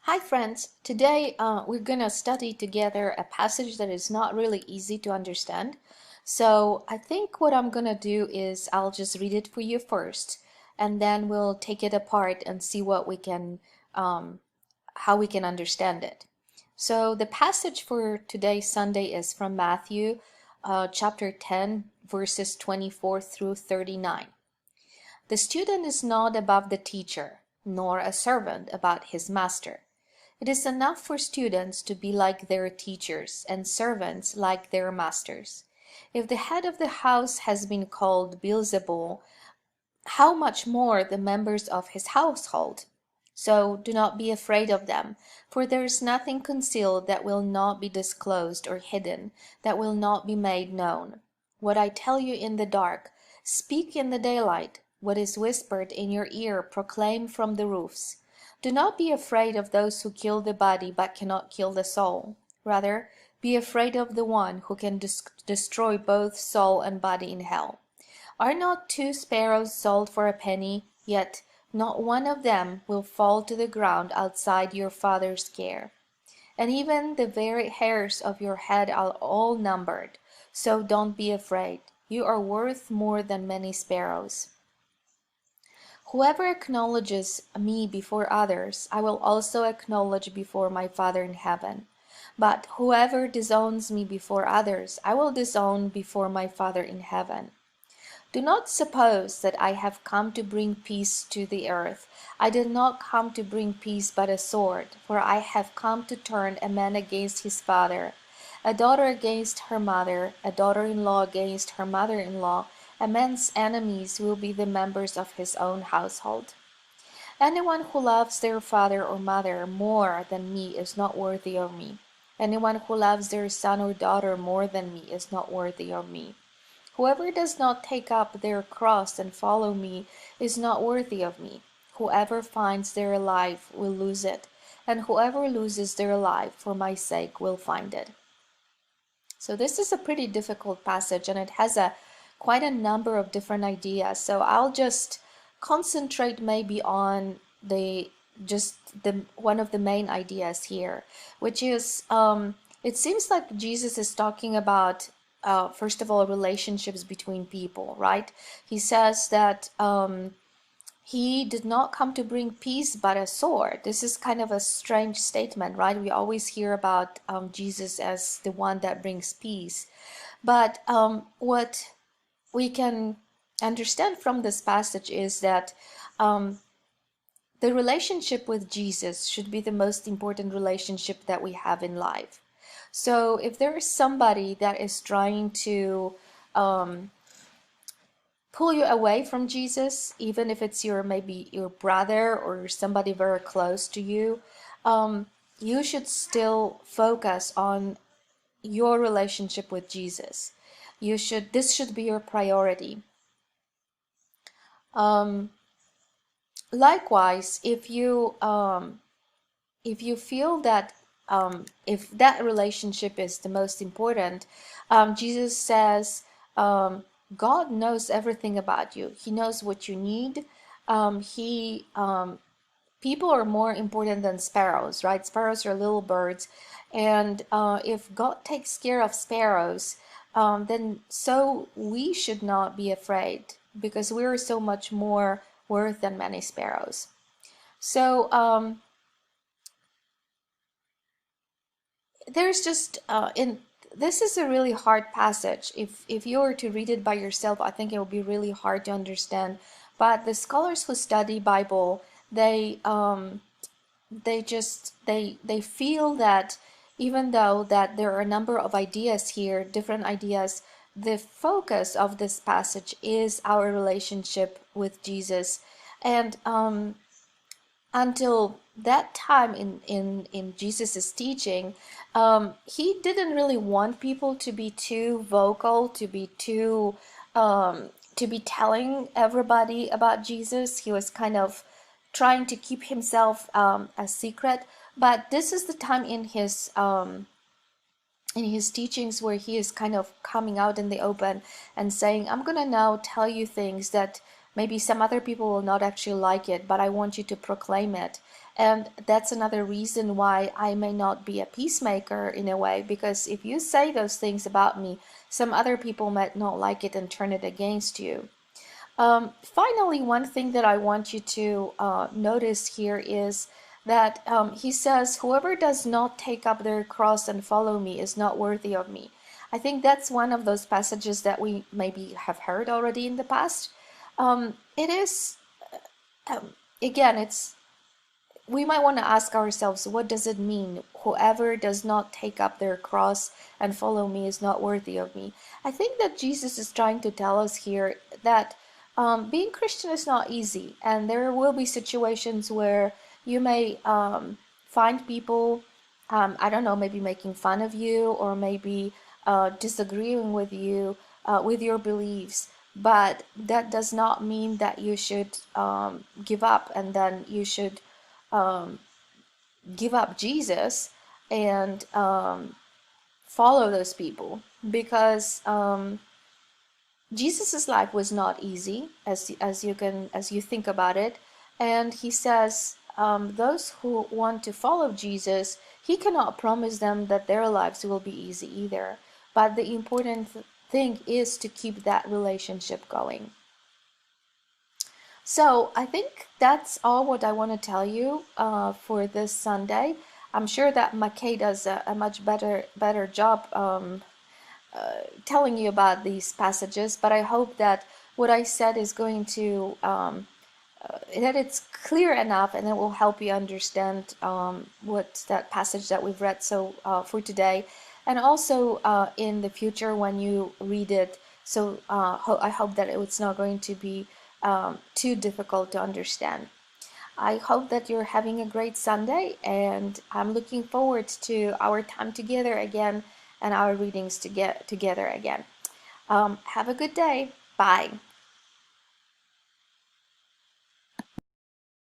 Hi friends, today we're gonna study together a passage that is not really easy to understand. So I think what I'm gonna do is I'll just read it for you first, and then we'll take it apart and see what we can, how we can understand it. So the passage for today, Sunday, is from Matthew chapter 10, verses 24 through 39. The student is not above the teacher, nor a servant about his master. It is enough for students to be like their teachers, and servants like their masters. If the head of the house has been called Beelzebul, how much more the members of his household? So do not be afraid of them, for there is nothing concealed that will not be disclosed, or hidden that will not be made known. What I tell you in the dark, speak in the daylight. What is whispered in your ear, proclaim from the roofs. Do not be afraid of those who kill the body but cannot kill the soul. Rather, be afraid of the one who can destroy both soul and body in hell. Are not two sparrows sold for a penny? Yet not one of them will fall to the ground outside your Father's care. And even the very hairs of your head are all numbered. So don't be afraid. You are worth more than many sparrows. Whoever acknowledges me before others, I will also acknowledge before my Father in heaven. But whoever disowns me before others, I will disown before my Father in heaven. Do not suppose that I have come to bring peace to the earth. I did not come to bring peace but a sword, for I have come to turn a man against his father, a daughter against her mother, a daughter-in-law against her mother-in-law. A man's enemies will be the members of his own household. Anyone who loves their father or mother more than me is not worthy of me. Anyone who loves their son or daughter more than me is not worthy of me. Whoever does not take up their cross and follow me is not worthy of me. Whoever finds their life will lose it, and whoever loses their life for my sake will find it. So this is a pretty difficult passage, and it has quite a number of different ideas. So I'll just concentrate maybe on the one of the main ideas here, which is it seems like Jesus is talking about first of all, relationships between people, right? He says that he did not come to bring peace but a sword. This is kind of a strange statement, right? We always hear about Jesus as the one that brings peace. But what we can understand from this passage is that the relationship with Jesus should be the most important relationship that we have in life. So if there is somebody that is trying to pull you away from Jesus, even if it's maybe your brother or somebody very close to you, you should still focus on your relationship with Jesus. This should be your priority. Likewise, if you feel that if that relationship is the most important, Jesus says God knows everything about you. He knows what you need. People are more important than sparrows, right? Sparrows are little birds, and if God takes care of sparrows, then so we should not be afraid, because we are so much more worth than many sparrows. So there's just in this is a really hard passage. If you were to read it by yourself, I think it would be really hard to understand. But the scholars who study Bible, they feel that even though that there are a number of ideas here, different ideas, the focus of this passage is our relationship with Jesus. And until that time in Jesus's teaching, he didn't really want people to be too vocal, to be telling everybody about Jesus. He was kind of trying to keep himself a secret. But this is the time in his teachings where he is kind of coming out in the open and saying, I'm gonna now tell you things that maybe some other people will not actually like it, but I want you to proclaim it. And that's another reason why I may not be a peacemaker in a way, because if you say those things about me, some other people might not like it and turn it against you. Finally, one thing that I want you to notice here is that he says, "Whoever does not take up their cross and follow me is not worthy of me." I think that's one of those passages that we maybe have heard already in the past. It is, again, it's we might want to ask ourselves, what does it mean? Whoever does not take up their cross and follow me is not worthy of me. I think that Jesus is trying to tell us here that being Christian is not easy, and there will be situations where you may find people, I don't know, maybe making fun of you, or maybe disagreeing with your beliefs. But that does not mean that you should give up, and then you should um, give up Jesus and follow those people, because Jesus's life was not easy, as you think about it. And he says those who want to follow Jesus, he cannot promise them that their lives will be easy either. But the important thing is to keep that relationship going. So I think that's all what I want to tell you for this Sunday. I'm sure that McKay does a much better job telling you about these passages, but I hope that what I said is going to that it's clear enough, and it will help you understand what that passage that we've read so for today, and also in the future when you read it. So I hope that it's not going to be too difficult to understand. I hope that you're having a great Sunday, and I'm looking forward to our time together again and our readings to get together again. Have a good day. Bye.